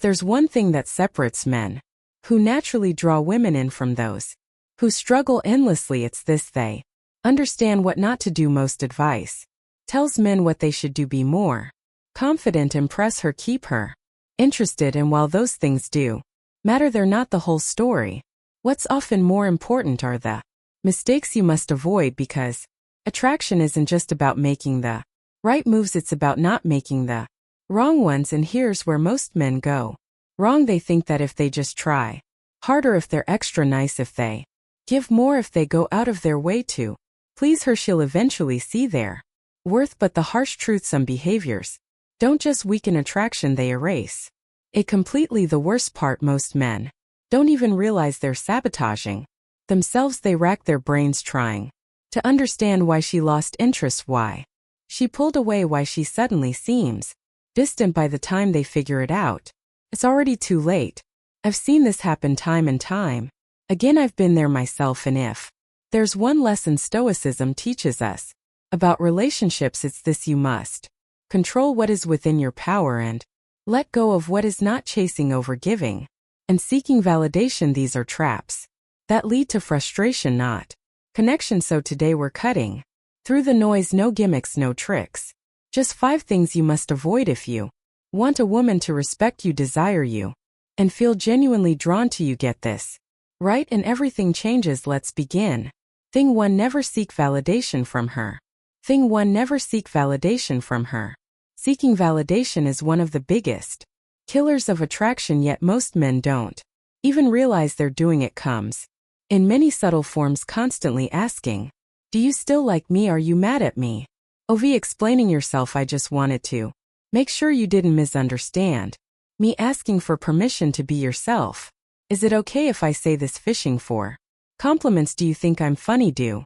there's one thing that separates men who naturally draw women in from those who struggle endlessly, it's this: they understand what not to do. Most advice tells men what they should do: be more confident, impress her, keep her interested. And while those things do matter, they're not the whole story. What's often more important are the mistakes you must avoid, because attraction isn't just about making the right moves, it's about not making the wrong ones. And here's where most men go wrong. They think that if they just try harder, if they're extra nice, if they give more, if they go out of their way to please her, she'll eventually see their worth. But the harsh truth: some behaviors don't just weaken attraction, they erase it completely. The worst part: most men don't even realize they're sabotaging themselves. They rack their brains trying to understand why she lost interest, why she pulled away, why she suddenly seems distant. By the time they figure it out, it's already too late. I've seen this happen time and time again. I've been there myself. And if there's one lesson Stoicism teaches us about relationships, it's this: you must control what is within your power and let go of what is not. Chasing, overgiving, and seeking validation, these are traps that lead to frustration, not connection. So today we're cutting through the noise. No gimmicks, no tricks. Just 5 things you must avoid if you want a woman to respect you, desire you, and feel genuinely drawn to you. Get this right and everything changes. Let's begin. Thing 1: never seek validation from her. Thing 1: never seek validation from her. Seeking validation is one of the biggest killers of attraction, yet most men don't even realize they're doing it. Comes in many subtle forms: constantly asking, do you still like me? Are you mad at me? Explaining yourself, I just wanted to make sure you didn't misunderstand me. Asking for permission to be yourself. Is it okay if I say this? Fishing for compliments. Do you think I'm funny? Do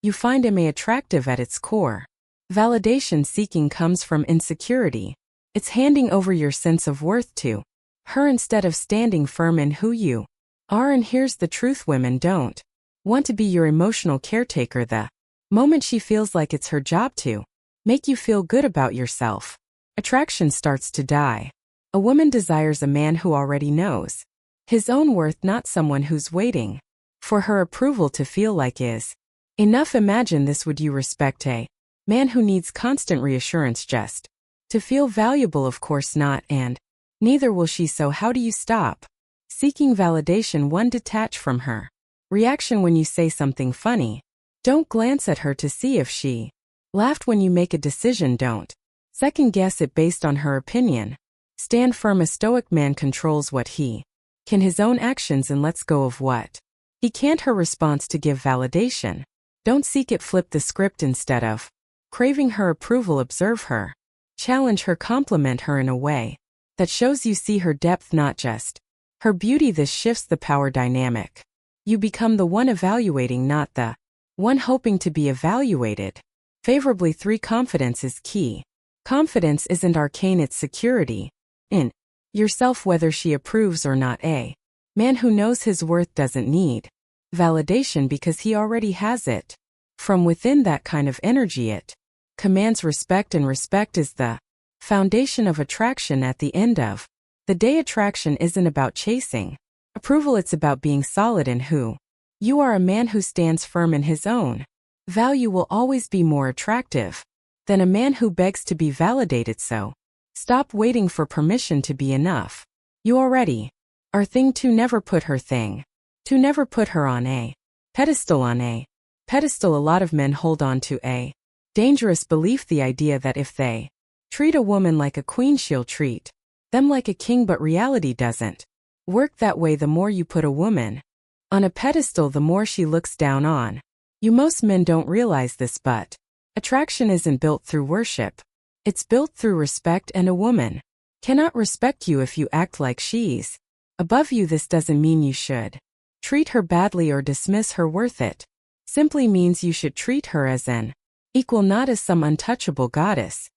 you find me attractive? At its core, validation seeking comes from insecurity. It's handing over your sense of worth to her instead of standing firm in who you are. And here's the truth: women don't want to be your emotional caretaker the moment she feels like it's her job to make you feel good about yourself. Attraction starts to die. A woman desires a man who already knows his own worth, not someone who's waiting for her approval to feel like is enough. Imagine this: would you respect a man who needs constant reassurance just to feel valuable? Of course not, and neither will she. So how do you stop seeking validation? 1: detach from her reaction when you say something funny. Don't glance at her to see if she laughed. When you make a decision, don't second guess it based on her opinion. Stand firm. A Stoic man controls what he can, his own actions, and lets go of what he can't. Her response: to give validation. Don't seek it. Flip the script. Instead of craving her approval, observe her, challenge her, compliment her in a way that shows you see her depth, not just her beauty. This shifts the power dynamic. You become the one evaluating, not the one hoping to be evaluated favorably. 3: confidence is key. Confidence isn't arcane, it's security in yourself, whether she approves or not. A man who knows his worth doesn't need validation because he already has it from within. That kind of energy, it commands respect, and respect is the foundation of attraction. At the end of the day, attraction isn't about chasing approval, it's about being solid in who you are. A man who stands firm in his own value will always be more attractive than a man who begs to be validated. So stop waiting for permission to be enough. You already are. Thing 2: never put her. Thing 2: never put her on a pedestal. On a pedestal, a lot of men hold on to a dangerous belief: the idea that if they treat a woman like a queen, she'll treat them like a king. But reality doesn't work that way. The more you put a woman on a pedestal, the more she looks down on you. Most men don't realize this, but attraction isn't built through worship. It's built through respect, and a woman cannot respect you if you act like she's above you. This doesn't mean you should treat her badly or dismiss her worth. It simply means you should treat her as an equal, not as some untouchable goddess.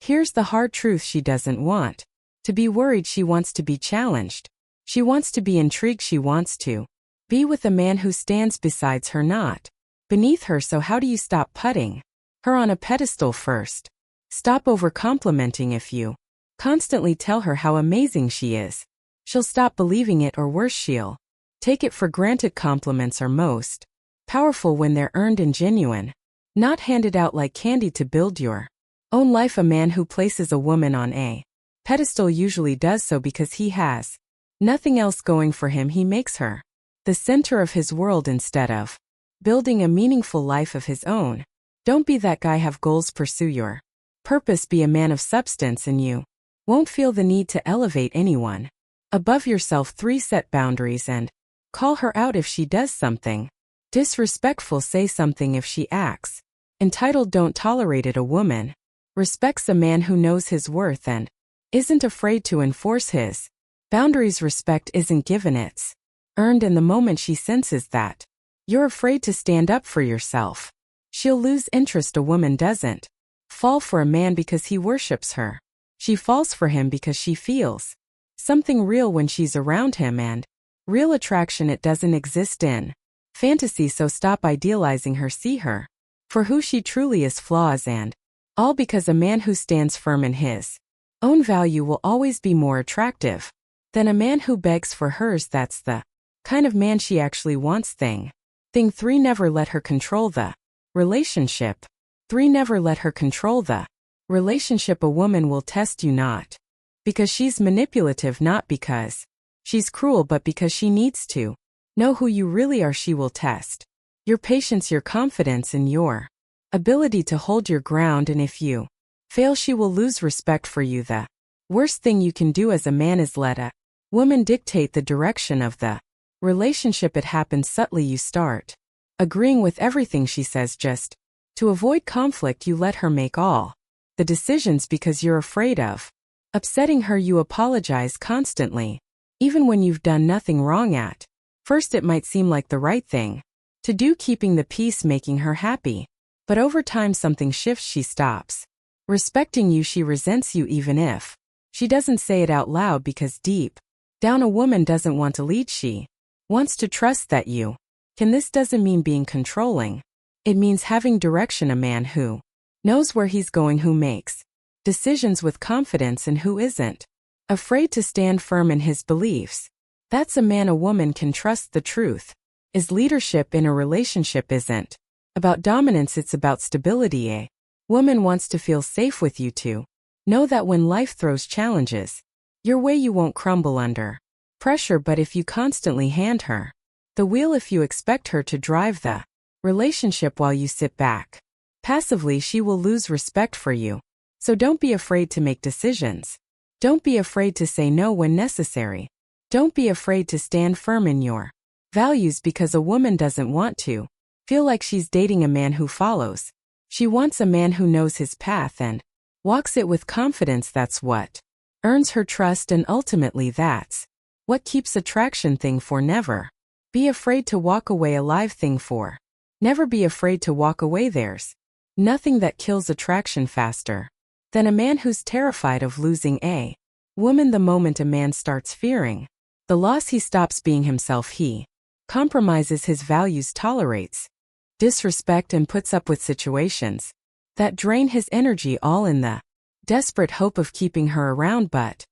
Here's the hard truth: she doesn't want to be worried, she wants to be challenged. She wants to be intrigued, she wants to be with a man who stands besides her, not beneath her. So how do you stop putting her on a pedestal? First, stop over-complimenting. If you Constantly tell her how amazing she is. She'll stop believing it, or worse, she'll take it for granted. Compliments are most powerful when they're earned and genuine, not handed out like candy to build your own life. A man who places a woman on a pedestal usually does so because he has nothing else going for him. He makes her the center of his world instead of building a meaningful life of his own. Don't be that guy. Have goals, pursue your purpose, be a man of substance, and you won't feel the need to elevate anyone above yourself. 3. Set boundaries and call her out if she does something disrespectful. Say something if she acts entitled. Don't tolerate it. A woman respects a man who knows his worth and isn't afraid to enforce his boundaries. Respect isn't given, it's earned, and the moment she senses that you're afraid to stand up for yourself, she'll lose interest. A woman doesn't fall for a man because he worships her. She falls for him because she feels something real when she's around him, and real attraction, it doesn't exist in fantasy. So stop idealizing her. See her for who she truly is, flaws and all, because a man who stands firm in his own value will always be more attractive than a man who begs for hers. That's the kind of man she actually wants. Thing 3. Never let her control the relationship. 3. Never let her control the relationship. A woman will test you not because she's manipulative, not because she's cruel, but because she needs to know who you really are. She will test your patience, your confidence, and your ability to hold your ground, and if you fail, she will lose respect for you. The worst thing you can do as a man is let a woman dictate the direction of the relationship. It happens subtly. You start agreeing with everything she says just to avoid conflict. You let her make all the decisions because you're afraid of upsetting her. You apologize constantly, even when you've done nothing wrong. At first it might seem like the right thing to do, keeping the peace, making her happy. But over time something shifts. She stops respecting you. She resents you even if she doesn't say it out loud, because deep down a woman doesn't want to lead. She wants to trust that you can. This doesn't mean being controlling. It means having direction. A man who knows where he's going, who makes decisions with confidence, and who isn't afraid to stand firm in his beliefs. That's a man a woman can trust. The truth is, leadership in a relationship isn't about dominance, it's about stability. A woman wants to feel safe with you, to know that when life throws challenges your way, you won't crumble under pressure. But if you constantly hand her the wheel, if you expect her to drive the relationship while you sit back passively, she will lose respect for you. So don't be afraid to make decisions. Don't be afraid to say no when necessary. Don't be afraid to stand firm in your values, because a woman doesn't want to feel like she's dating a man who follows. She wants a man who knows his path and walks it with confidence. That's what earns her trust, and ultimately that's what keeps attraction. 4. Never be afraid to walk away alive. 4. Never be afraid to walk away. There's nothing that kills attraction faster than a man who's terrified of losing a woman. The moment a man starts fearing the loss, he stops being himself. He compromises his values, tolerates disrespect, and puts up with situations that drain his energy, all in the desperate hope of keeping her around. But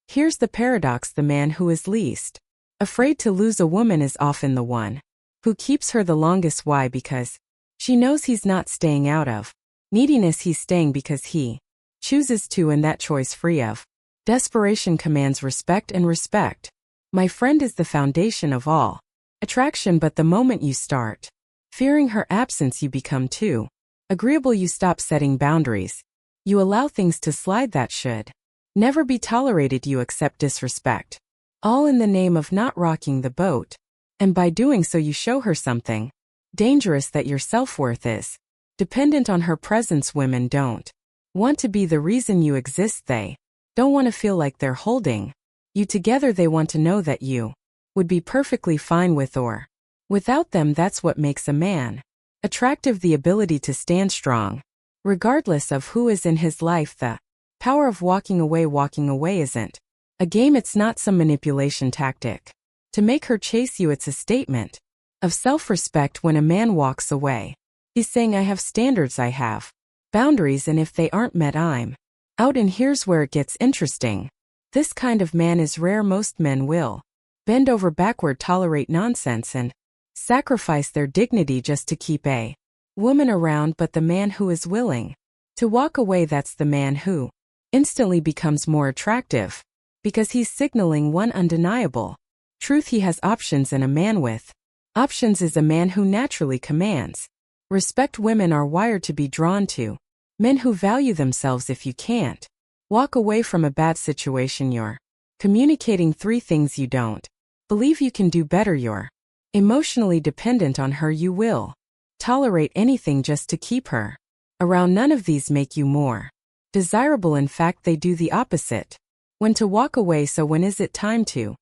here's the paradox: the man who is least afraid to lose a woman is often the one who keeps her the longest. Why? Because she knows he's not staying out of neediness. He's staying because he chooses to, and that choice, free of desperation, commands respect. And respect, my friend, is the foundation of all attraction. But the moment you start fearing her absence, you become too agreeable. You stop setting boundaries. You allow things to slide that should never be tolerated. You accept disrespect, all in the name of not rocking the boat. And by doing so, you show her something dangerous, that your self-worth is dependent on her presence. Women don't want to be the reason you exist. They don't want to feel like they're holding you together. They want to know that you would be perfectly fine with or without them. That's what makes a man attractive: the ability to stand strong regardless of who is in his life. The power of walking away. Walking away isn't a game. It's not some manipulation tactic to make her chase you. It's a statement of self-respect. When a man walks away, he's saying, I have standards, I have boundaries, and if they aren't met, I'm Out, and here's where it gets interesting. This kind of man is rare. Most men will bend over backward, tolerate nonsense, and sacrifice their dignity just to keep a woman around. But the man who is willing to walk away, that's the man who instantly becomes more attractive, because he's signaling one undeniable truth: he has options, and a man with options is a man who naturally commands respect. Women are wired to be drawn to men who value themselves. If you can't walk away from a bad situation, you're communicating three things: you don't believe you can do better, you're emotionally dependent on her, you will tolerate anything just to keep her around. None of these make you more desirable. In fact, they do the opposite. When to walk away. So when is it time to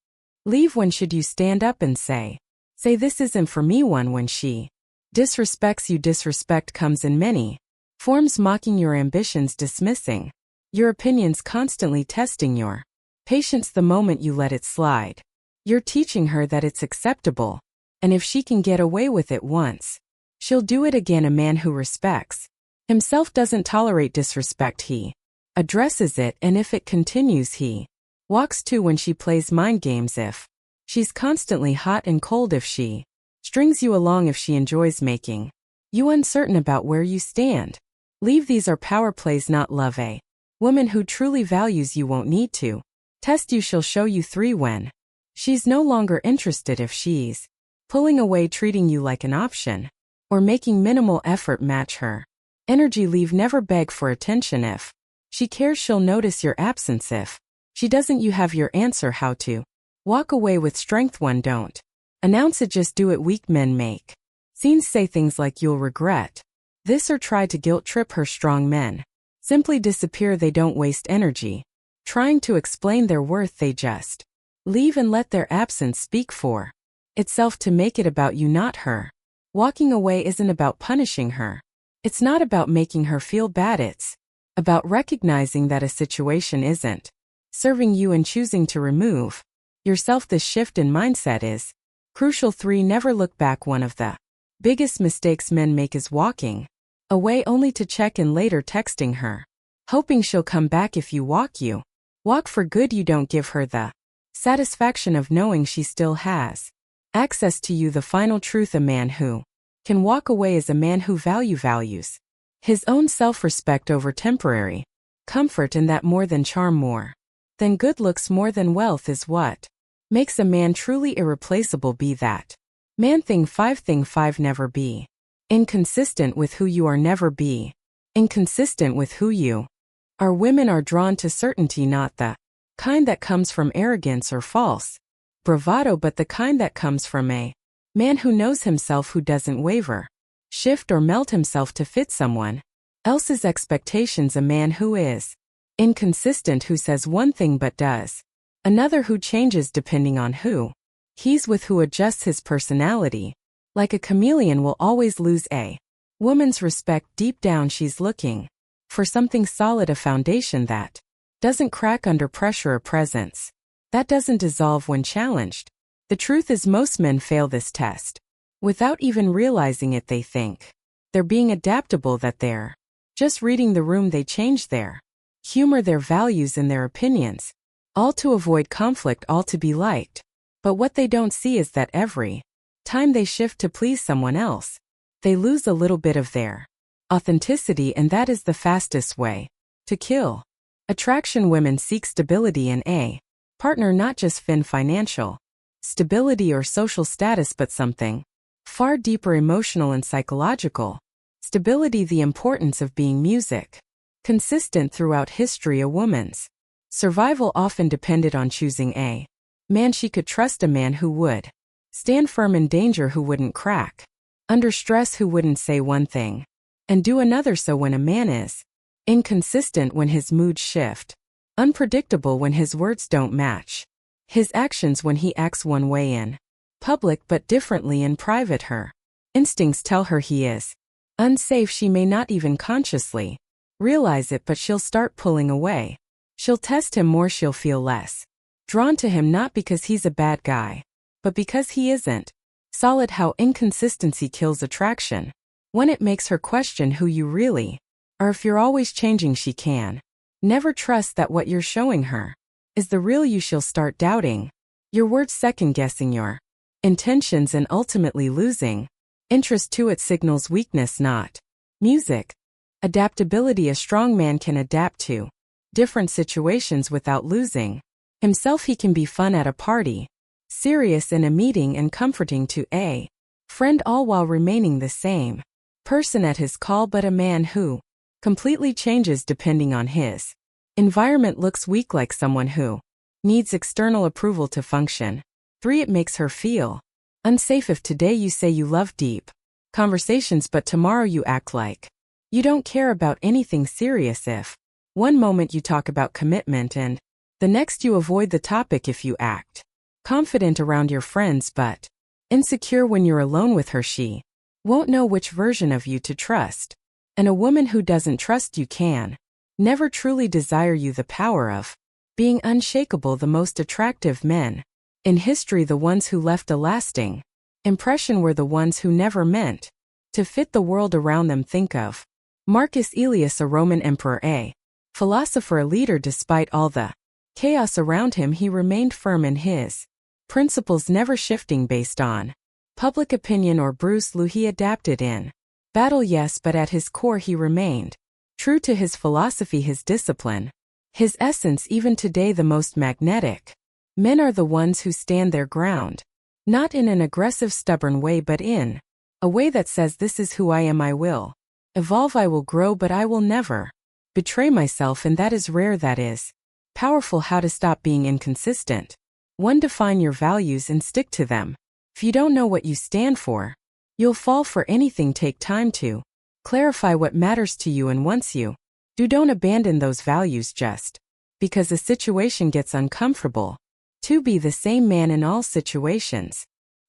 leave? When should you stand up and say, this isn't for me? One, when she disrespects you. Disrespect comes in many forms: mocking your ambitions, dismissing your opinions, constantly testing your patience. The moment you let it slide, you're teaching her that it's acceptable, and if she can get away with it once, she'll do it again. A man who respects himself doesn't tolerate disrespect. He addresses it, and if it continues, he walks too. When she plays mind games, if she's constantly hot and cold, if she strings you along, if she enjoys making you uncertain about where you stand, leave. These are power plays, not love. A woman who truly values you won't need to test you. She'll show you. 3, when she's no longer interested, if she's pulling away, treating you like an option, or making minimal effort match her energy, leave. Never beg for attention. If she cares, she'll notice your absence. If she doesn't, you have your answer: how to walk away with strength. 1, don't announce it, just do it. Weak men make scenes, say things like you'll regret this, or try to guilt trip her. Strong men simply disappear. They don't waste energy trying to explain their worth. They just leave and let their absence speak for itself. To make it about you, not her. Walking away isn't about punishing her. It's not about making her feel bad. It's about recognizing that a situation isn't serving you and choosing to remove yourself. This shift in mindset is crucial. 3, never look back. One of the biggest mistakes men make is walking away only to check in later, texting her, hoping she'll come back. If you walk for good, you don't give her the satisfaction of knowing she still has access to you. The final truth: a man who can walk away is a man who values his own self-respect over temporary comfort, and that more than charm, more than good looks, more than wealth, is what makes a man truly irreplaceable. Be that man. Thing 5. Never be inconsistent with who you are. Never be inconsistent with who you are. Women are drawn to certainty, not the kind that comes from arrogance or false bravado, but the kind that comes from a man who knows himself, who doesn't waver, shift, or melt himself to fit someone else's expectations. A man who is inconsistent, who says one thing but does another, who changes depending on who he's with, who adjusts his personality like a chameleon, will always lose a woman's respect. Deep down, she's looking for something solid, a foundation that doesn't crack under pressure, a presence that doesn't dissolve when challenged. The truth is, most men fail this test without even realizing it. They think they're being adaptable, that they're just reading the room. They change their humor, their values, and their opinions, all to avoid conflict, all to be liked. But what they don't see is that every time they shift to please someone else, they lose a little bit of their authenticity, and that is the fastest way to kill attraction. Women seek stability in a partner, not just financial stability or social status, but something far deeper, emotional and psychological stability. The importance of being consistent throughout history. A woman's survival often depended on choosing a man she could trust, a man who would stand firm in danger, who wouldn't crack under stress, who wouldn't say one thing and do another. So when a man is inconsistent, when his moods shift, unpredictable, when his words don't match his actions, when he acts one way in public but differently in private, her instincts tell her he is unsafe. She may not even consciously realize it, but she'll start pulling away. She'll test him more. She'll feel less drawn to him, not because he's a bad guy, but because he isn't solid. How inconsistency kills attraction. When it makes her question who you really are. If you're always changing, she can Never trust that what you're showing her is the real you. She'll start doubting your words, second-guessing your intentions, and ultimately losing interest too. It signals weakness, not music. Adaptability. A strong man can adapt to different situations without losing himself. He can be fun at a party, serious in a meeting, and comforting to a friend, all while remaining the same person at his call. But a man who completely changes depending on his environment looks weak, like someone who needs external approval to function. 3. It makes her feel unsafe. If today you say you love deep conversations, but tomorrow you act like you don't care about anything serious. If one moment you talk about commitment and the next you avoid the topic. If you act confident around your friends but insecure when you're alone with her, she won't know which version of you to trust. And a woman who doesn't trust you can never truly desire you. The power of being unshakable. The most attractive men in history, the ones who left a lasting impression, were the ones who never meant to fit the world around them. Think of Marcus Aurelius, a Roman emperor, a philosopher, a leader. Despite all the chaos around him, he remained firm in his principles, never shifting based on public opinion or Bruce Lee. He adapted in battle, yes, but at his core he remained true to his philosophy, his discipline, his essence. Even today, the most magnetic men are the ones who stand their ground, not in an aggressive, stubborn way, but in a way that says, this is who I am. I will evolve, I will grow, but I will never betray myself. And that is rare, that is powerful. How to stop being inconsistent. 1. Define your values and stick to them. If you don't know what you stand for, you'll fall for anything. Take time to clarify what matters to you, and once you do, don't abandon those values just because a situation gets uncomfortable. 2. Be the same man in all situations.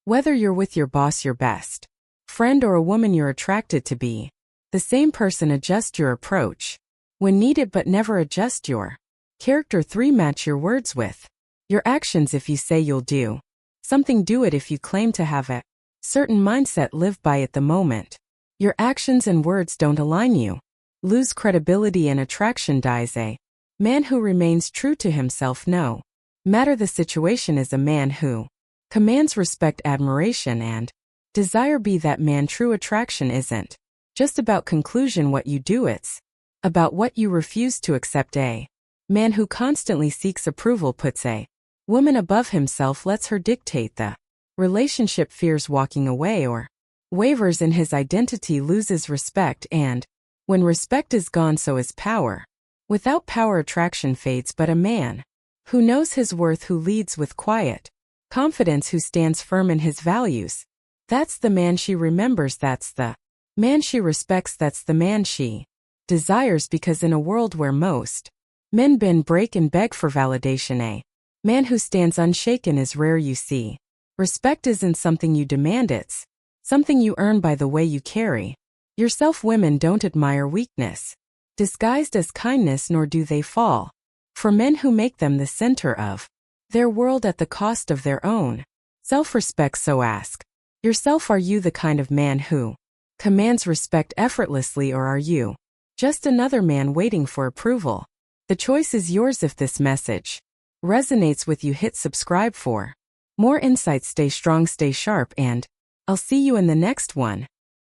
Whether you're with your boss, your best friend, or a woman you're attracted to, be the same person. Adjust your approach when needed, but never adjust your character. 3. Match your words with your actions. If you say you'll do something, do it. If you claim to have a certain mindset, live by it. The moment your actions and words don't align, you lose credibility and attraction dies. A man who remains true to himself, no matter the situation, is a man who commands respect, admiration, and desire. Be that man. True attraction isn't just about conclusion, what you do, it's about what you refuse to accept. A man who constantly seeks approval puts a woman above himself, lets her dictate the relationship, fears walking away, or wavers in his identity, loses respect, and when respect is gone, so is power. Without power, attraction fades. But a man who knows his worth, who leads with quiet confidence, who stands firm in his values, that's the man she remembers. That's the man she respects. That's the man she desires. Because in a world where most men bend, break, and beg for validation, a man who stands unshaken is rare. You see, respect isn't something you demand, it's something you earn by the way you carry yourself. Women don't admire weakness disguised as kindness, nor do they fall for men who make them the center of their world at the cost of their own self-respect. So ask yourself, are you the kind of man who commands respect effortlessly, or are you just another man waiting for approval? The choice is yours. If this message resonates with you, hit subscribe for more insights. Stay strong, stay sharp, and I'll see you in the next one.